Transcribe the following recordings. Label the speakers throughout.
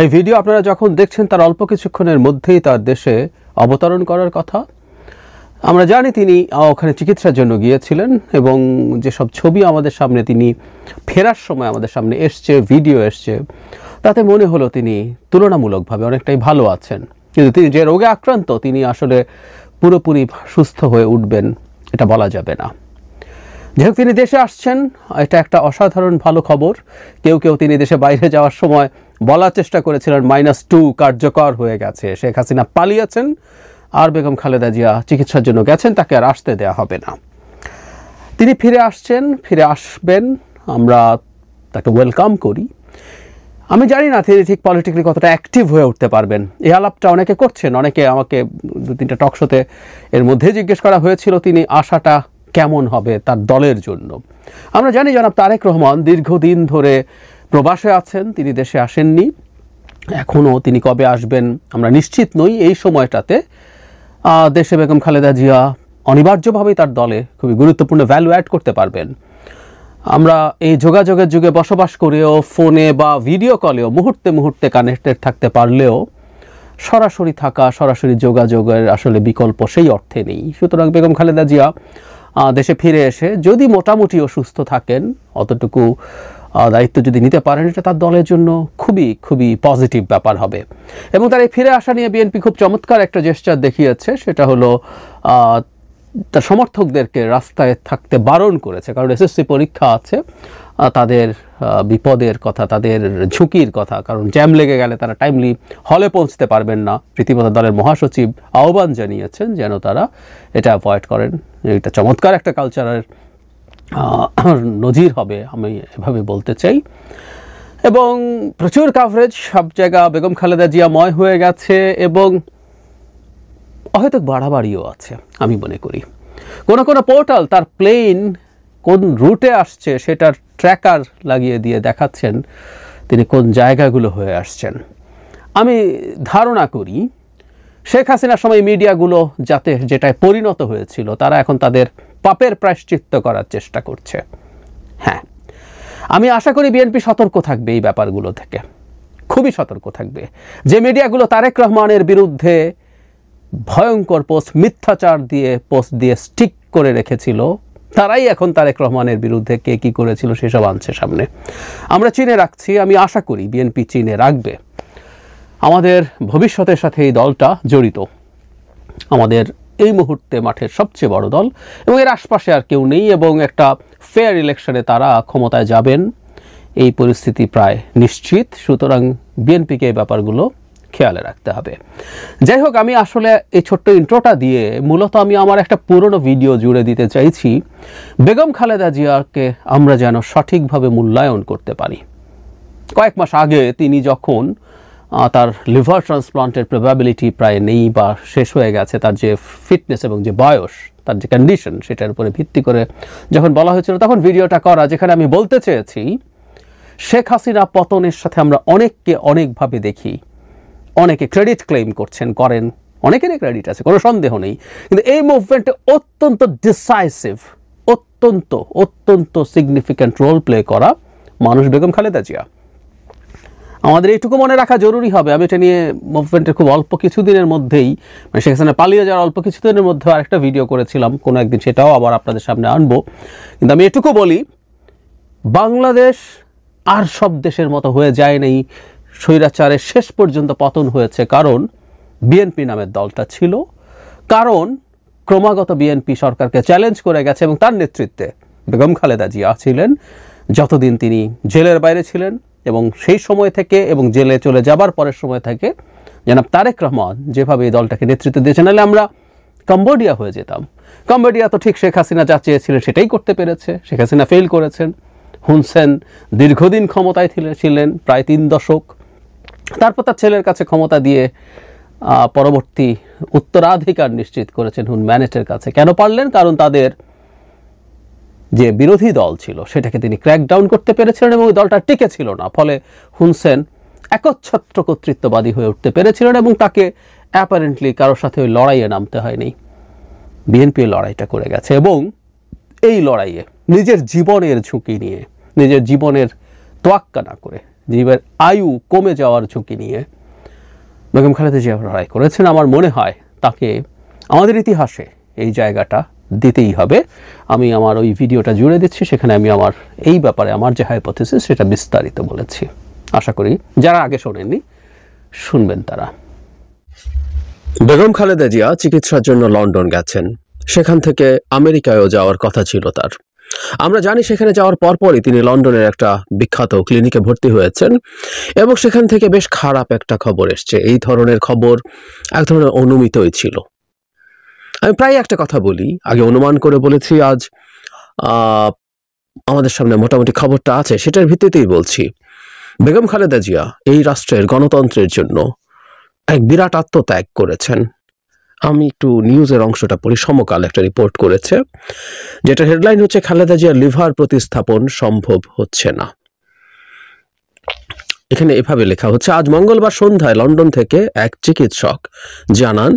Speaker 1: এই ভিডিও আপনারা যখন দেখছেন তার অল্প কিছুক্ষণের মধ্যেই তার দেশে অবতরণ করার কথা। আমরা জানি তিনি ওখানে চিকিৎসার জন্য গিয়েছিলেন এবং যেসব ছবি আমাদের সামনে তিনি ফেরার সময় আমাদের সামনে এসছে, ভিডিও এসছে, তাতে মনে হলো তিনি তুলনামূলকভাবে অনেকটাই ভালো আছেন। কিন্তু তিনি যে রোগে আক্রান্ত তিনি আসলে পুরোপুরি সুস্থ হয়ে উঠবেন এটা বলা যাবে না। যাই হোক, তিনি দেশে আসছেন, এটা একটা অসাধারণ ভালো খবর। কেউ কেউ তিনি দেশে বাইরে যাওয়ার সময় বলার চেষ্টা করেছিলেন -2 কার্যকর হয়ে গেছে, শেখ হাসিনা পালিয়েছেন আর বেগম খালেদা জিয়া চিকিৎসার জন্য গেছেন, তাকে আর আসতে দেওয়া হবে না। তিনি ফিরে আসছেন, ফিরে আসবেন, আমরা তাকে ওয়েলকাম করি। আমি জানি না তিনি ঠিক পলিটিক্যালি কতটা অ্যাক্টিভ হয়ে উঠতে পারবেন। এই আলাপটা অনেকে করছেন, অনেকে আমাকে 2-3টা টক শোতে এর মধ্যে জিজ্ঞেস করা হয়েছিল তিনি আশাটা কেমন হবে তার দলের জন্য। আমরা জানি জনাব তারেক রহমান দীর্ঘদিন ধরে প্রবাসে আছেন, তিনি দেশে আসেননি। এখনও তিনি কবে আসবেন আমরা নিশ্চিত নই। এই সময়টাতে দেশে বেগম খালেদা জিয়া অনিবার্যভাবেই তার দলে খুবই গুরুত্বপূর্ণ ভ্যালু অ্যাড করতে পারবেন। আমরা এই যোগাযোগের যুগে বসবাস করেও ফোনে বা ভিডিও কলেও মুহূর্তে মুহূর্তে কানেক্টেড থাকতে পারলেও সরাসরি থাকা, সরাসরি যোগাযোগের আসলে বিকল্প সেই অর্থে নেই। সুতরাং বেগম খালেদা জিয়া দেশে ফিরে এসে যদি মোটামুটিও সুস্থ থাকেন, অতটুকু দায়িত্ব যদি নিতে পারেন, এটা তার দলের জন্য খুবই খুবই পজিটিভ ব্যাপার হবে। এবং তার এই ফিরে আসা নিয়ে বিএনপি খুব চমৎকার একটা জেস্চার দেখিয়েছে, সেটা হলো তার সমর্থকদেরকে রাস্তায় থাকতে বারণ করেছে, কারণ এসএসসি পরীক্ষা আছে, তাদের বিপদের কথা, তাদের ঝুঁকির কথা, কারণ জ্যাম লেগে গেলে তারা টাইমলি হলে পৌঁছতে পারবেন না। রীতিমতো দলের মহাসচিব আহ্বান জানিয়েছেন যেন তারা এটা অ্যাভয়েড করেন। এটা চমৎকার একটা কালচারের নজির হবে, আমি এভাবে বলতে চাই। এবং প্রচুর কাভারেজ, সব জায়গা বেগম খালেদা জিয়াময় হয়ে গেছে এবং হয়তো বাড়াবাড়িও আছে আমি মনে করি। কোনো কোনো পোর্টাল তার প্লেন কোন রুটে আসছে সেটার ট্র্যাকার লাগিয়ে দিয়ে দেখাচ্ছেন তিনি কোন জায়গাগুলো হয়ে আসছেন। আমি ধারণা করি শেখ হাসিনার সময় মিডিয়াগুলো যাতে যেটায় পরিণত হয়েছিল তারা এখন তাদের পাপের প্রায়শ্চিত্ত করার চেষ্টা করছে। হ্যাঁ, আমি আশা করি বিএনপি সতর্ক থাকবে এই ব্যাপারগুলো থেকে, খুবই সতর্ক থাকবে। যে মিডিয়াগুলো তারেক রহমানের বিরুদ্ধে ভয়ঙ্কর পোস্ট, মিথ্যাচার দিয়ে পোস্ট দিয়ে স্টিক করে রেখেছিল, তারাই এখন তারেক রহমানের বিরুদ্ধে কে কী করেছিল সেসব আনছে সামনে। আমরা চিনে রাখছি, আমি আশা করি বিএনপি চিনে রাখবে। আমাদের ভবিষ্যতের সাথে এই দলটা জড়িত, আমাদের এই মুহূর্তে মাঠের সবচেয়ে বড় দল এবং এর আশপাশে আর কেউ নেই এবং একটা ফেয়ার ইলেকশনে তারা ক্ষমতায় যাবেন এই পরিস্থিতি প্রায় নিশ্চিত। সুতরাং বিএনপিকে এই ব্যাপারগুলো খেয়ালে রাখতে হবে। যাই হোক, আমি আসলে এই ছোট্ট ইন্ট্রোটা দিয়ে মূলত আমি আমার একটা পুরনো ভিডিও জুড়ে দিতে চাইছি, বেগম খালেদা জিয়াকে আমরা যেন সঠিকভাবে মূল্যায়ন করতে পারি। কয়েক মাস আগে তিনি যখন তার লিভার ট্রান্সপ্লান্টের প্রবাবিলিটি প্রায় নেই বা শেষ হয়ে গেছে, তার যে ফিটনেস এবং যে বয়স, তার যে কন্ডিশন, সেটার উপরে ভিত্তি করে যখন বলা হয়েছিল, তখন ভিডিওটা করা যেখানে আমি বলতে চেয়েছি শেখ হাসিনা পতনের সাথে আমরা অনেককে অনেকভাবে দেখি, অনেকে ক্রেডিট ক্লেম করছেন, করেন, অনেকেরই ক্রেডিট আছে, কোনো সন্দেহ নেই। কিন্তু এই মুভমেন্টে অত্যন্ত ডিসাইসিভ, অত্যন্ত অত্যন্ত সিগনিফিক্যান্ট রোল প্লে করা মানুষ বেগম খালেদা জিয়া। আমাদের এইটুকু মনে রাখা জরুরি হবে। আমি এটা নিয়ে মুভমেন্টের খুব অল্প কিছুদিনের মধ্যেই, মানে শেখ হাসিনা পালিয়ে যাওয়ার অল্প কিছুদিনের মধ্যে আরেকটা ভিডিও করেছিলাম, কোনো একদিন সেটাও আবার আপনাদের সামনে আনবো। কিন্তু আমি এটুকু বলি, বাংলাদেশ আর সব দেশের মতো হয়ে যায়নি, স্বৈরাচারের শেষ পর্যন্ত পতন হয়েছে কারণ বিএনপি নামের দলটা ছিল, কারণ ক্রমাগত বিএনপি সরকারকে চ্যালেঞ্জ করে গেছে এবং তার নেতৃত্বে বেগম খালেদা জিয়া ছিলেন যতদিন তিনি জেলের বাইরে ছিলেন, এবং সেই সময় থেকে এবং জেলে চলে যাবার পরের সময় থেকে জনাব তারেক রহমান যেভাবে এই দলটাকে নেতৃত্ব দিয়েছেন, নাহলে আমরা কম্বোডিয়া হয়ে যেতাম। কম্বোডিয়া তো ঠিক শেখ হাসিনা যা চেয়েছিলেন সেটাই করতে পেরেছে, শেখ হাসিনা ফেল করেছেন। হুন সেন দীর্ঘদিন ক্ষমতায় ছিলেন, প্রায় 3 দশক, তারপর তার ছেলের কাছে ক্ষমতা দিয়ে পরবর্তী উত্তরাধিকার নিশ্চিত করেছেন হুন ম্যানেটের কাছে। কেন পারলেন? কারণ তাদের যে বিরোধী দল ছিল সেটাকে তিনি ক্র্যাকডাউন করতে পেরেছিলেন এবং ওই দলটা টিকে ছিল না, ফলে হুন সেন একচ্ছত্র কর্তৃত্ববাদী হয়ে উঠতে পেরেছিলেন এবং তাকে অ্যাপারেন্টলি কারোর সাথে ওই লড়াইয়ে নামতে হয়নি। বিএনপি লড়াইটা করে গেছে এবং এই লড়াইয়ে নিজের জীবনের ঝুঁকি নিয়ে, নিজের জীবনের তোয়াক্কা না করে জীবের আয়ু কমে যাওয়ার ঝুঁকি নিয়ে বেগম খালেদা জিয়া লড়াই করেছেন। আমার মনে হয় তাকে আমাদের ইতিহাসে এই জায়গাটা দিতেই হবে। আমি আমার ওই ভিডিওটা জুড়ে দিচ্ছি, সেখানে আমি আমার এই ব্যাপারে আমার যে হাইপোথিসিস সেটা বিস্তারিত বলেছি। আশা করি যারা আগে শোনেননি শুনবেন তারা।
Speaker 2: বেগম খালেদা জিয়া চিকিৎসার জন্য লন্ডন গেছেন, সেখান থেকে আমেরিকায়ও যাওয়ার কথা ছিল তার। আমরা জানি সেখানে যাওয়ার পরপরই তিনি লন্ডনের একটা বিখ্যাত ক্লিনিকে ভর্তি হয়েছেন এবং সেখান থেকে বেশ খারাপ একটা খবর এসছে। এই ধরনের খবর এক ধরনের অনুমিতই ছিল। আমি প্রায় একটা কথা বলি, আগে অনুমান করে বলেছি, আজ আমাদের সামনে মোটামুটি খবরটা আছে, সেটার ভিত্তিতেই বলছি। বেগম খালেদা জিয়া এই রাষ্ট্রের গণতন্ত্রের জন্য এক বিরাট আত্মত্যাগ করেছেন। আমি একটু নিউজের অংশটা পড়ি। সমকাল একটা রিপোর্ট করেছে, যেটা হেডলাইন হচ্ছে খালেদা জিয়ার লিভার প্রতিস্থাপন সম্ভব হচ্ছে না। এখানে এভাবে লেখা হচ্ছে, আজ মঙ্গলবার সন্ধ্যায় লন্ডন থেকে এক চিকিৎসক জানান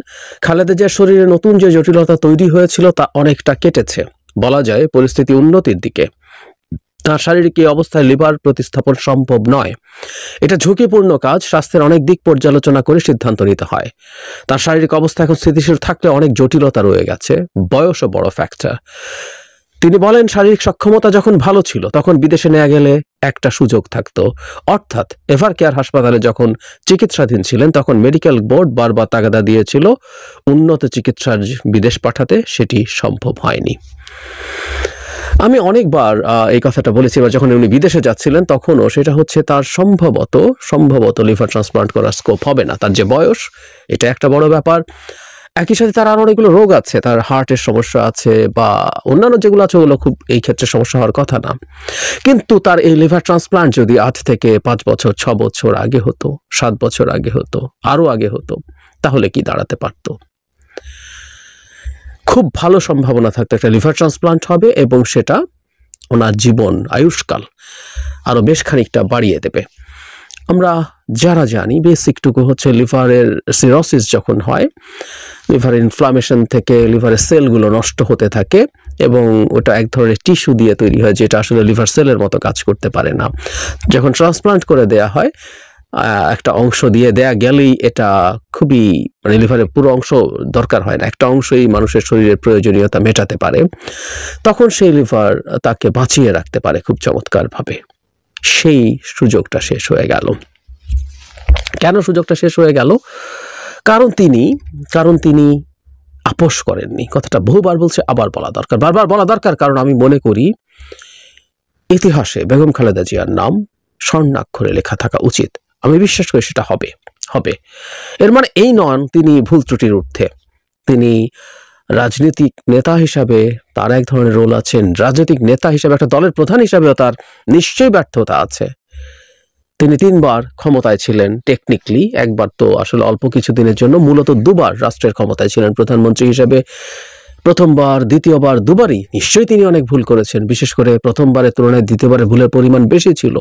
Speaker 2: খালেদা জিয়ার শরীরে নতুন যে জটিলতা তৈরি হয়েছিল তা অনেকটা কেটেছে। বলা যায় পরিস্থিতি উন্নতির দিকে। তার শারীরিক এই অবস্থায় লিভার প্রতিস্থাপন সম্ভব নয়। এটা ঝুঁকিপূর্ণ কাজ, স্বাস্থ্যের অনেক দিক পর্যালোচনা করে সিদ্ধান্ত নিতে হয়। তার শারীরিক অবস্থা এখন স্থিতিশীল থাকলে অনেক জটিলতা রয়ে গেছে, বয়সও বড় ফ্যাক্টর। তিনি বলেন, শারীরিক সক্ষমতা যখন ভালো ছিল তখন বিদেশে নেওয়া গেলে একটা সুযোগ থাকতো, অর্থাৎ এভার কেয়ার হাসপাতালে যখন চিকিৎসাধীন ছিলেন তখন মেডিকেল বোর্ড বারবার তাগাদা দিয়েছিল উন্নত চিকিৎসার বিদেশ পাঠাতে, সেটি সম্ভব হয়নি। আমি অনেকবার এই কথাটা বলেছি, এবার যখন উনি বিদেশে যাচ্ছিলেন তখনও সেটা হচ্ছে তার সম্ভবত লিভার ট্রান্সপ্লান্ট করার স্কোপ হবে না। তার যে বয়স, এটা একটা বড় ব্যাপার। একই সাথে তার আরো অনেকগুলো রোগ আছে, তার হার্টের সমস্যা আছে বা অন্যান্য যেগুলো আছে ওগুলো খুব এই ক্ষেত্রে সমস্যা হওয়ার কথা না। কিন্তু তার এই লিভার ট্রান্সপ্লান্ট যদি আজ থেকে 5 বছর 6 বছর আগে হতো, 7 বছর আগে হতো, আরো আগে হতো, তাহলে কি দাঁড়াতে পারতো? খুব ভালো সম্ভাবনা থাকতো একটা লিভার ট্রান্সপ্লান্ট হবে এবং সেটা ওনার জীবন আয়ুষ্কাল আরো বেশ খানিকটা বাড়িয়ে দেবে। আমরা যারা জানি বেসিকটুকু হচ্ছে, লিভারের সিরোসিস যখন হয়, লিভারের ইনফ্লামেশন থেকে লিভারের সেলগুলো নষ্ট হতে থাকে এবং ওটা এক ধরনের টিস্যু দিয়ে তৈরি হয়, যেটা আসলে লিভার সেলের মতো কাজ করতে পারে না। যখন ট্রান্সপ্লান্ট করে দেয়া হয়, একটা অংশ দিয়ে দেয়া গেলেই এটা খুবই, মানে লিভারের পুরো অংশ দরকার হয় না, একটা অংশই মানুষের শরীরের প্রয়োজনীয়তা মেটাতে পারে, তখন সেই লিভার তাকে বাঁচিয়ে রাখতে পারে খুব চমৎকারভাবে। সেই সুযোগটা শেষ হয়ে গেল। কেন সুযোগটা শেষ হয়ে গেল? কারণ তিনি আপোষ করেননি। কথাটা বহুবার বলছে, আবার বলা দরকার, বারবার বলা দরকার, কারণ আমি মনে করি ইতিহাসে বেগম খালেদা জিয়ার নাম স্বর্ণাক্ষরে লেখা থাকা উচিত। আমি বিশ্বাস করি সেটা হবে। এর মানে এই নন তিনি ভুল ত্রুটির ঊর্ধ্বে। তিনি রাজনৈতিক নেতা হিসাবে তার এক ধরনের রোল আছেন, রাজনৈতিক নেতা হিসাবে একটা দলের প্রধান হিসাবেও তার নিশ্চয়ই ব্যর্থতা আছে। তিনি 3 বার ক্ষমতায় ছিলেন টেকনিক্যালি, একবার তো আসলে অল্প কিছু দিনের জন্য, মূলত 2 বার রাষ্ট্রের ক্ষমতায় ছিলেন প্রধানমন্ত্রী হিসেবে। প্রথমবার, দ্বিতীয়বার, দুবারই নিশ্চয়ই তিনি অনেক ভুল করেছেন, বিশেষ করে প্রথমবারের তুলনায় দ্বিতীয়বারে ভুলের পরিমাণ বেশি ছিল।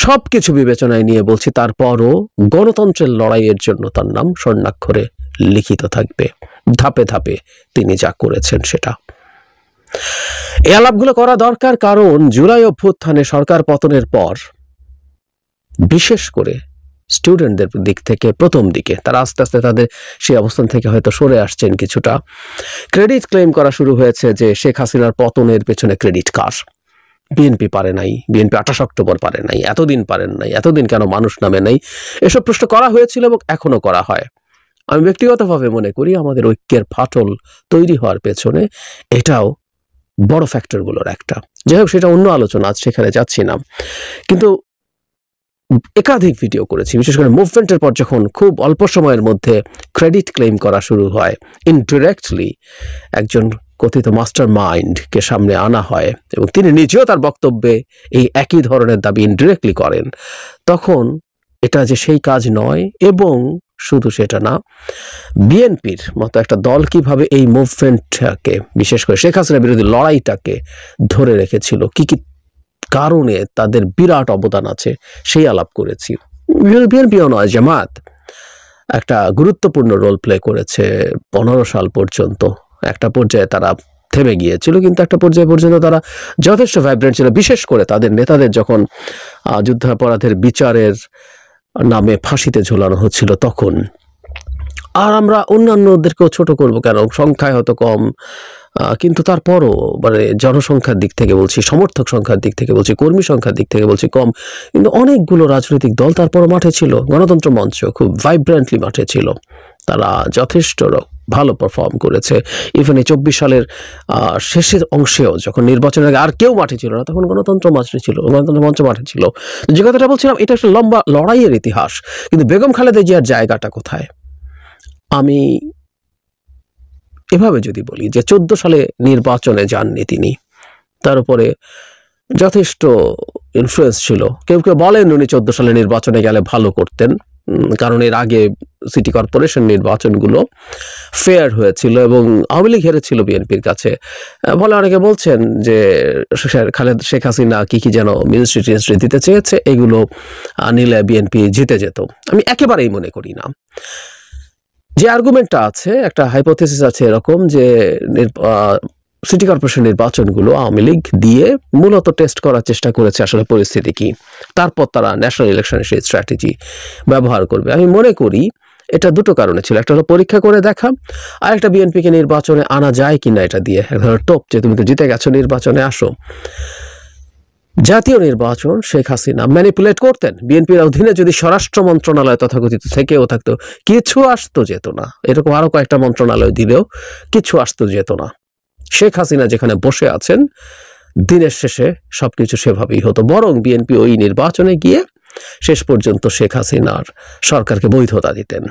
Speaker 2: সবকিছু বিবেচনায় নিয়ে বলছি, তারপরও গণতন্ত্রের লড়াইয়ের জন্য তার নাম স্বর্ণাক্ষরে লিখিত থাকবে। ধাপে ধাপে তিনি যা করেছেন সেটা। এই আলাপগুলো করা দরকার, কারণ জুলাই অভ্যুত্থানে সরকার পতনের পর বিশেষ করে স্টুডেন্টদের দিক থেকে প্রথম দিকে তারা আস্তে আস্তে তাদের সেই অবস্থান থেকে হয়তো সরে আসছেন কিছুটা। ক্রেডিট ক্লেম করা শুরু হয়েছে যে শেখ হাসিনার পতনের পেছনে ক্রেডিট কার? বিএনপি পারে নাই, বিএনপি 28 অক্টোবর পারে নাই, এতদিন পারেন নাই, এতদিন কেন মানুষ নামে নাই, এসব প্রশ্ন করা হয়েছিল এবং এখনো করা হয়। আমি ব্যক্তিগতভাবে মনে করি আমাদের ঐক্যের ফাটল তৈরি হওয়ার পেছনে এটাও বড় ফ্যাক্টরগুলোর একটা। যাই হোক, সেটা অন্য আলোচনা, আজ সেখানে যাচ্ছি না। কিন্তু একাধিক ভিডিও করেছি, বিশেষ করে মুভমেন্টের পর যখন খুব অল্প সময়ের মধ্যে ক্রেডিট ক্লেম করা শুরু হয়, ইনডিরেক্টলি একজন কথিত মাস্টার মাইন্ডকে সামনে আনা হয় এবং তিনি নিজেও তার বক্তব্যে এই একই ধরনের দাবি ইনডিরেক্টলি করেন, তখন এটা যে সেই কাজ নয়। এবং শুধু সেটা না, বিএনপির মতো একটা দল কিভাবে এই মুভমেন্টটাকে, বিশেষ করে শেখ হাসিনা বিরোধী লড়াইটাকে ধরে রেখেছিল, কি কি কারণে তাদের বিরাট অবদান আছে, সেই আলাপ করেছি। বিএনপিও নয়, জামাত একটা গুরুত্বপূর্ণ রোল প্লে করেছে 15 সাল পর্যন্ত। একটা পর্যায়ে তারা থেমে গিয়েছিল, কিন্তু একটা পর্যায়ে পর্যন্ত তারা যথেষ্ট ভাইব্রেন্ট ছিল, বিশেষ করে তাদের নেতাদের যখন যুদ্ধাপরাধের বিচারের নামে ফাঁসিতে ঝোলানো হচ্ছিল তখন। আর আমরা অন্যান্যদেরকেও ছোট করব কেন, সংখ্যায় হয়তো কম, কিন্তু তারপরও মানে জনসংখ্যার দিক থেকে বলছি, সমর্থক সংখ্যার দিক থেকে বলছি, কর্মী সংখ্যার দিক থেকে বলছি কম, কিন্তু অনেকগুলো রাজনৈতিক দল তারপরও মাঠে ছিল। গণতন্ত্র মঞ্চ খুব ভাইব্রেন্টলি মাঠে ছিল, তারা যথেষ্ট ভালো পারফর্ম করেছে। ইভেন এই 24 সালের শেষের অংশেও যখন নির্বাচনের আগে আর কেউ মাঠে ছিল না, তখন গণতন্ত্র মঞ্চ মাঠে ছিল। যে কথাটা বলছিলাম, এটা একটা লম্বা লড়াইয়ের ইতিহাস। কিন্তু বেগম খালেদা জিয়ার জায়গাটা কোথায়? আমি এভাবে যদি বলি যে 14 সালে নির্বাচনে যাননি তিনি, তার উপরে যথেষ্ট ইনফ্লুয়েন্স ছিল। কেউ কেউ বলেন উনি 14 সালে নির্বাচনে গেলে ভালো করতেন, কারণ এর আগে সিটি কর্পোরেশন নির্বাচনগুলো ফেয়ার হয়েছিল এবং আওয়ামী লীগ হেরেছিল বিএনপির কাছে। ফলে অনেকে বলছেন যে শেখ হাসিনা কি যেন মিনিস্ট্রি দিতে চেয়েছে, এগুলো নিলে বিএনপি জিতে যেত। আমি একেবারেই মনে করি না। যে আর্গুমেন্টটা আছে, একটা হাইপোথেসিস আছে এরকম যে সিটি কর্পোরেশন নির্বাচনগুলো আওয়ামী লীগ দিয়ে মূলত টেস্ট করার চেষ্টা করেছে আসলে পরিস্থিতি কি, তারপর তারা ন্যাশনাল ইলেকশনের সেই স্ট্র্যাটেজি ব্যবহার করবে। আমি মনে করি এটা দুটো কারণে ছিল, একটা হলো পরীক্ষা করে দেখা, আর একটা বিএনপিকে নির্বাচনে আনা যায় কিনা এটা দিয়ে এক ধরনের টোপ, যে তুমি তো জিতে গেছো, নির্বাচনে আসো। জাতীয় নির্বাচন শেখ হাসিনা ম্যানিপুলেট করতেন। বিএনপির অধীনে যদি স্বরাষ্ট্র মন্ত্রণালয় তথাকথিত থেকেও থাকতো, কিছু আসতো যেত না। এরকম আরো কয়েকটা মন্ত্রণালয় দিলেও কিছু আসতো যেত না। শেখ হাসিনা যেখানে বসে আছেন, দিনের শেষে সবকিছু সেভাবেই হতো। বরং বিএনপি ওই নির্বাচনে গিয়ে শেষ পর্যন্ত শেখ হাসিনার সরকারকে বৈধতা দিতেন।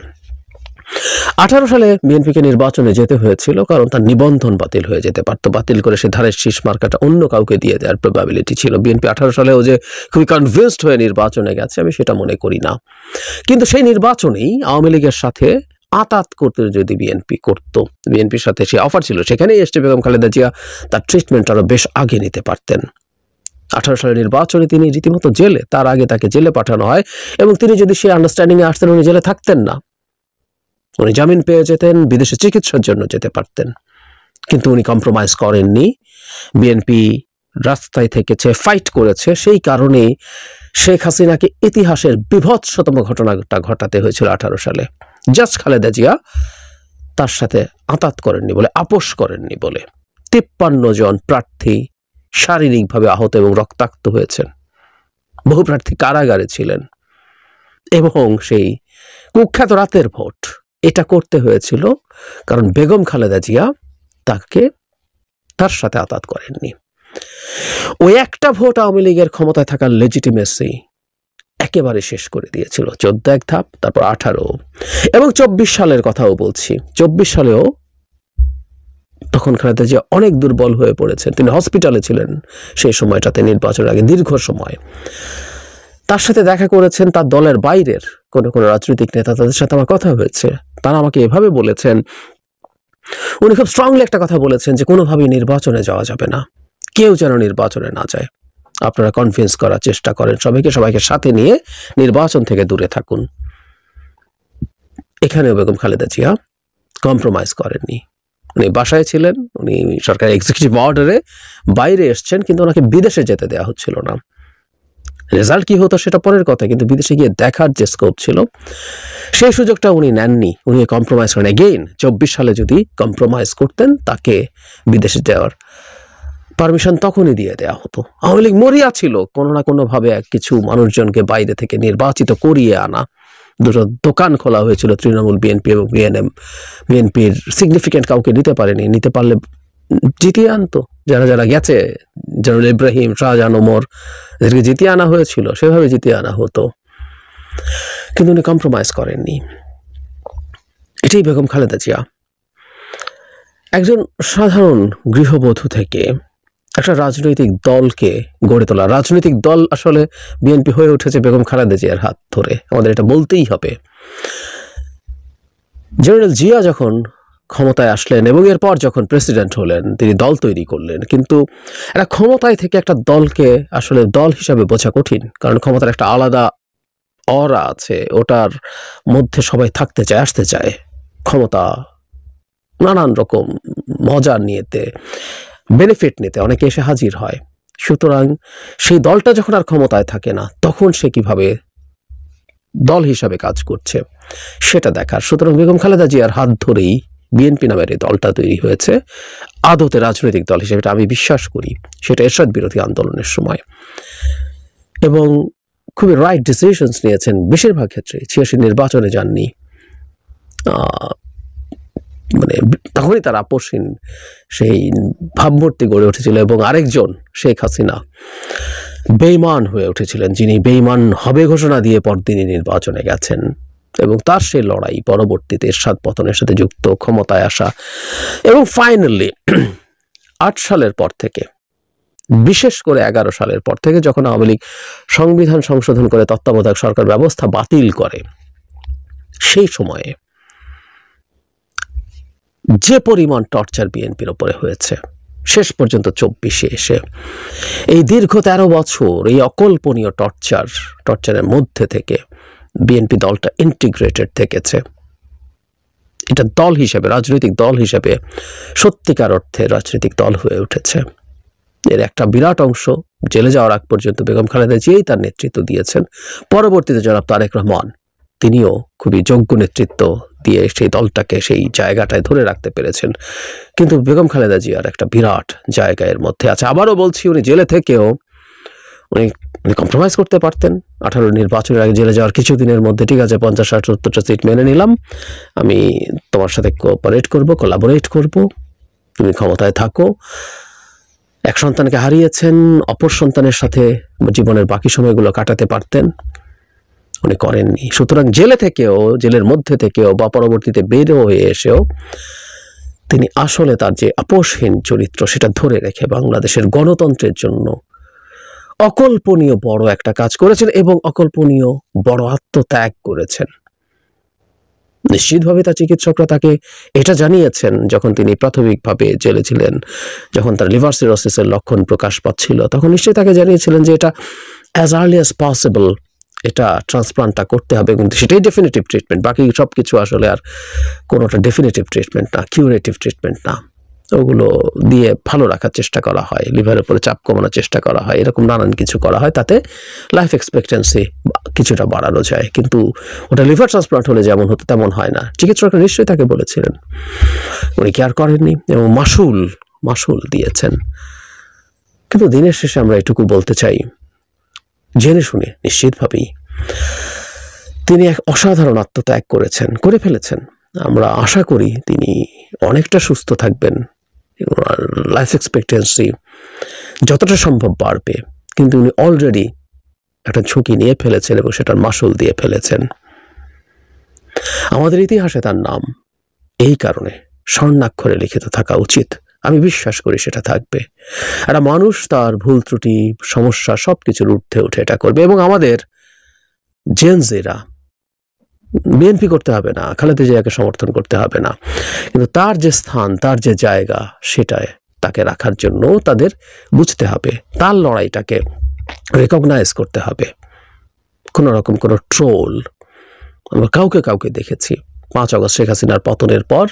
Speaker 2: 18 সালে বিএনপিকে নির্বাচনে যেতে হয়েছিল কারণ তার নিবন্ধন বাতিল হয়ে যেতে পারত। বাতিল করে সে ধারের শীষ মার্কাটা অন্য কাউকে দিয়ে দেওয়ার প্রবাবিলিটি ছিল। বিএনপি 18 সালেও যে খুবই কনভিন্সড হয়ে নির্বাচনে গেছে, আমি সেটা মনে করি না। কিন্তু সেই নির্বাচনেই আওয়ামী লীগের সাথে আতাত করতে যদি বিএনপি করত, বিএনপির সাথে সে অফার ছিল, সেখানেই এসে বেগম খালেদা জিয়া তার ট্রিটমেন্ট আরো বেশ আগে নিতে পারতেন। 18 সালের নির্বাচনে তিনি রীতিমতো জেলে, তার আগে তাকে জেলে পাঠানো হয়, এবং তিনি যদি সে আন্ডারস্ট্যান্ডিং এ আসতেন, উনি জেলে থাকতেন না, উনি জামিন পেয়ে যেতেন, বিদেশে চিকিৎসার জন্য যেতে পারতেন। কিন্তু উনি কম্প্রোমাইজ করেননি। বিএনপি রাস্তায় থেকেছে, ফাইট করেছে। সেই কারণেই শেখ হাসিনাকে ইতিহাসের বিভৎসতম ঘটনাটা ঘটাতে হয়েছিল 18 সালে। জাস্ট খালেদা জিয়া তার সাথে আতাত করেননি বলে, আপোষ করেননি বলে 53 জন প্রার্থী শারীরিকভাবে আহত এবং রক্তাক্ত হয়েছেন। বহু প্রার্থী কারাগারে ছিলেন, এবং সেই কুখ্যাত রাতের ভোট এটা করতে হয়েছিল কারণ বেগম খালেদা জিয়া তার সাথে আতাত করেননি। ওই একটা ভোট আওয়ামী লীগের ক্ষমতায় থাকার লেজিটিমেসি একেবারে শেষ করে দিয়েছিল। 14 এক ধাপ, তারপর 18 এবং 24 সালের কথাও বলছি। 24 সালেও তখন খালেদা জিয়া অনেক দুর্বল হয়ে পড়েছেন, তিনি হসপিটালে ছিলেন সেই সময়টাতে, নির্বাচনের আগে দীর্ঘ সময়। তার সাথে দেখা করেছেন তার দলের বাইরের কোন রাজনৈতিক নেতা, তাদের সাথে আমার কথা হয়েছে। তারা আমাকে এভাবে বলেছেন, উনি খুব স্ট্রংলি একটা কথা বলেছেন যে কোনোভাবেই নির্বাচনে যাওয়া যাবে না, কেউ যেন নির্বাচনে না যায়। আপনারা কনভিন্স করার চেষ্টা করেন সবাইকে সাথে নিয়ে নির্বাচন থেকে দূরে থাকুন। এখানেও বেগম খালেদা জিয়া কম্প্রোমাইজ করেননি। উনি বাসায় ছিলেন, উনি সরকারের এক্সিকিউটিভ অর্ডারে বাইরে এসছেন, কিন্তু ওনাকে বিদেশে যেতে দেওয়া হচ্ছিল না। রেজাল্ট কি হতো সেটা পরের কথা, কিন্তু বিদেশে গিয়ে দেখার যে স্কোপ ছিল সেই সুযোগটা উনি নেননি। উনি কম্প্রোমাইজ করেন। এগেইন 24 সালে যদি কম্প্রোমাইজ করতেন, তাকে বিদেশে যাওয়ার পারমিশন তখনই দিয়ে দেওয়া হতো। আওয়ামী লীগ মরিয়া ছিল কোনো না কোনো ভাবে কিছু মানুষজনকে বাইরে থেকে নির্বাচিত করিয়ে আনা। দুটো দোকান খোলা হয়েছিল, তৃণমূল, বিএনপি এবং বিএনএম। বিএনপির সিগনিফিকেন্ট কাউকে নিতে পারেনি, নিতে পারলে জিতিয়ে আনতো। যারা গেছে, জেনারেল ইব্রাহিম, শাহজাহান, ওমর, এদেরকে জিতিয়ে আনা হয়েছিল, সেভাবে জিতিয়ে আনা হতো। কিন্তু উনি কম্প্রোমাইজ করেননি। এটাই বেগম খালেদা জিয়া। একজন সাধারণ গৃহবধূ থেকে একটা রাজনৈতিক দলকে গড়ে তোলা। রাজনৈতিক দল আসলে বিএনপি হয়ে উঠেছে বেগম খালেদা জিয়ার হাত ধরে, আমাদের এটা বলতেই হবে। জেনারেল জিয়া যখন ক্ষমতায় আসলেন এবং এরপর যখন প্রেসিডেন্ট হলেন, তিনি দল তৈরি করলেন। কিন্তু একটা ক্ষমতায় থেকে একটা দলকে আসলে দল হিসাবে বোঝা কঠিন, কারণ ক্ষমতার একটা আলাদা অরা আছে, ওটার মধ্যে সবাই থাকতে চায়, আসতে চায়। ক্ষমতা নানান রকম মজা নিতে, বেনিফিট নিতে অনেকে এসে হাজির হয়। সুতরাং সেই দলটা যখন আর ক্ষমতায় থাকে না, তখন সে কিভাবে দল হিসাবে কাজ করছে সেটা দেখার। সুতরাং বেগম খালেদা জিয়ার হাত ধরেই বিএনপি নামের এই দলটা তৈরি হয়েছে আদতে রাজনৈতিক দল হিসেবে, এটা আমি বিশ্বাস করি। সেটা এরশাদ বিরোধী আন্দোলনের সময়, এবং খুবই রাইট ডিসিশনস নিয়েছেন বেশিরভাগ ক্ষেত্রে। ৮৬ নির্বাচনে যাননি, মানে তখনই তার আপোষহীন সেই ভাবমূর্তি গড়ে উঠেছিল, এবং আরেকজন শেখ হাসিনা বেঈমান হয়ে উঠেছিলেন, যিনি বেঈমান হবে ঘোষণা দিয়ে পরদিনই নির্বাচনে গেছেন, এবং তার সেই লড়াই পরবর্তীতে এরশাদ পতনের সাথে যুক্ত, ক্ষমতায় আসা, এবং ফাইনালি ৮ সালের পর থেকে, বিশেষ করে 11 সালের পর থেকে যখন আওয়ামী লীগ সংবিধান সংশোধন করে তত্ত্বাবধায়ক সরকার ব্যবস্থা বাতিল করে, সেই সময়ে যে পরিমাণ টর্চার বিএনপির উপরে হয়েছে শেষ পর্যন্ত 24-এ এসে, এই দীর্ঘ 13 বছর এই অকল্পনীয় টর্চারের মধ্যে থেকে বিএনপি দলটা ইন্টিগ্রেটেড থেকেছে। এটা দল হিসেবে, রাজনৈতিক দল হিসেবে সত্যিকার অর্থে রাজনৈতিক দল হয়ে উঠেছে। এর একটা বিরাট অংশ জেলে যাওয়ার আগ পর্যন্ত বেগম খালেদা জিয়াই তার নেতৃত্ব দিয়েছেন। পরবর্তীতে জনাব তারেক রহমান, তিনিও খুবই যোগ্য নেতৃত্ব দিয়ে সেই দলটাকে সেই জায়গাটায় ধরে রাখতে পেরেছেন। কিন্তু বেগম খালেদা জিয়ার একটা বিরাট জায়গা এর মধ্যে আছে। আবারও বলছি, উনি জেলে থেকেও উনি কম্প্রোমাইজ করতে পারতেন। 18 নির্বাচনের আগে জেলে যাওয়ার কিছুদিনের মধ্যে, ঠিক আছে 50-60-70টা সিট মেনে নিলাম, আমি তোমার সাথে কোলাবোরেট করব, তুমি ক্ষমতায় থাকো। এক সন্তানকে হারিয়েছেন, অপর সন্তানের সাথে জীবনের বাকি সময়গুলো কাটাতে পারতেন, উনি করেননি। সুতরাং জেলের মধ্যে থেকেও বা পরবর্তীতে বের হয়ে এসেও তিনি আসলে তার যে আপোষহীন চরিত্র সেটা ধরে রেখে বাংলাদেশের গণতন্ত্রের জন্য অকল্পনীয় বড় একটা কাজ করেছেন, এবং অকল্পনীয় বড় আত্মত্যাগ করেছেন। নিশ্চিতভাবে তার চিকিৎসকরা তাকে এটা জানিয়েছেন যখন তিনি প্রাথমিকভাবে জেলে ছিলেন, যখন তার লিভার সিরোসিসের লক্ষণ প্রকাশ পাচ্ছিল, তখন নিশ্চয়ই তাকে জানিয়েছিলেন যে এটা অ্যাজ আর্লি অ্যাজ পসিবল এটা ট্রান্সপ্লান্টটা করতে হবে, কিন্তু সেটাই ডেফিনেটিভ ট্রিটমেন্ট। বাকি সব কিছু আসলে আর কোনোটা ডেফিনেটিভ ট্রিটমেন্ট না, কিউরেটিভ ট্রিটমেন্ট না। ওগুলো দিয়ে ভালো রাখার চেষ্টা করা হয়, লিভারের উপরে চাপ কমানোর চেষ্টা করা হয়, এরকম নানান কিছু করা হয়, তাতে লাইফ এক্সপেক্টেন্সি কিছুটা বাড়ানো যায়। কিন্তু ওটা লিভার ট্রান্সপ্লান্ট হলে যেমন হতো তেমন হয় না। চিকিৎসকরা নিশ্চয়ই তাকে বলেছিলেন, উনি কেয়ার করেননি এবং মাসুল দিয়েছেন। কিন্তু দিনের শেষে আমরা এটুকু বলতে চাই, জেনে শুনে নিশ্চিতভাবেই তিনি এক অসাধারণ আত্মত্যাগ করে ফেলেছেন। আমরা আশা করি তিনি অনেকটা সুস্থ থাকবেন, লাইফ এক্সপেক্টেন্সি যতটা সম্ভব বাড়বে, কিন্তু উনি অলরেডি একটা ঝুঁকি নিয়ে ফেলেছেন এবং সেটার মাসুল দিয়ে ফেলেছেন। আমাদের ইতিহাসে তার নাম এই কারণে স্বর্ণাক্ষরে লিখিত থাকা উচিত, আমি বিশ্বাস করি সেটা থাকবে। একটা মানুষ তার ভুল ত্রুটি সমস্যা সবকিছুর ঊর্ধ্বে উঠে এটা করবে, এবং আমাদের জেনজিরা বিএনপি করতে হবে না, খালেদা জিয়াকে সমর্থন করতে হবে না, কিন্তু তার যে স্থান, তার যে জায়গা, সেটায় তাকে রাখার জন্য তাদের বুঝতে হবে, তার লড়াইটাকে রেকগনাইজ করতে হবে। কোনো রকম কোনো ট্রোল আমরা কাউকে দেখেছি 5 আগস্ট শেখ হাসিনার পতনের পর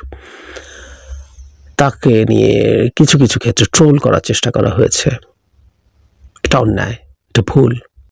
Speaker 2: তাকে নিয়ে কিছু ক্ষেত্রে ট্রোল করার চেষ্টা করা হয়েছে। এটা অন্যায়, এটা ভুল।